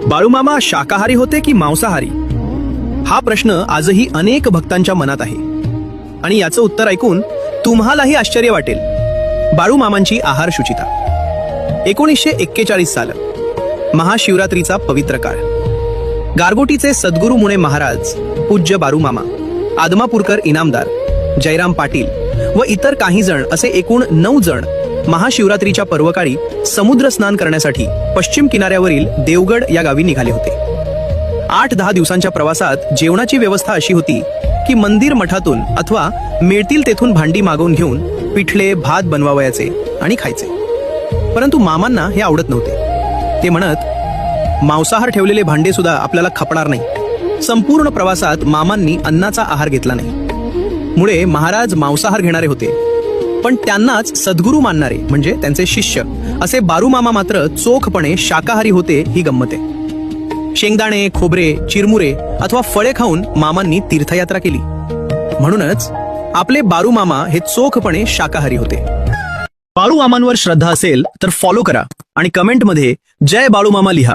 बाळूमामा शाकाहारी होते की मांसाहारी? हा प्रश्न आजही अनेक भक्तांच्या मनात आहे आणि याचं उत्तर ऐकून तुम्हालाही आश्चर्य वाटेल. बाळूमामांची आहार शुचिता. 1941 साल, महाशिवरात्रीचा पवित्र काळ. गारगोटीचे सद्गुरू मुने महाराज, पूज्य बाळूमामा, आदमापूरकर इनामदार, जयराम पाटील व इतर काही जण असे एकूण 9 जण महाशिवरात्रीच्या पर्वकाळी समुद्र स्नान करण्यासाठी पश्चिम किनाऱ्यावरील देवगड या गावी निघाले होते. 8-10 दिवसांच्या प्रवासात जेवणाची व्यवस्था अशी होती की मंदिर मठातून अथवा मिळतील तेथून भांडी मागवून घेऊन पिठले भात बनवावयाचे आणि खायचे. परंतु मामांना हे आवडत नव्हते. ते म्हणत, मांसाहार ठेवलेले भांडे सुद्धा आपल्याला खपणार नाही. संपूर्ण प्रवासात मामांनी अन्नाचा आहार घेतला नाही. मुळे महाराज मांसाहार घेणारे होते, पण त्यांनाच सद्गुरू मानणारे म्हणजे त्यांचे शिष्य असे बाळूमामा मात्र चोखपणे शाकाहारी होते. ही गंमत आहे. शेंगदाणे, खोबरे, चिरमुरे अथवा फळे खाऊन मामांनी तीर्थयात्रा केली. म्हणूनच आपले बाळूमामा हे चोखपणे शाकाहारी होते. बाळूमामांवर श्रद्धा असेल तर फॉलो करा आणि कमेंटमध्ये जय बाळूमामा लिहा.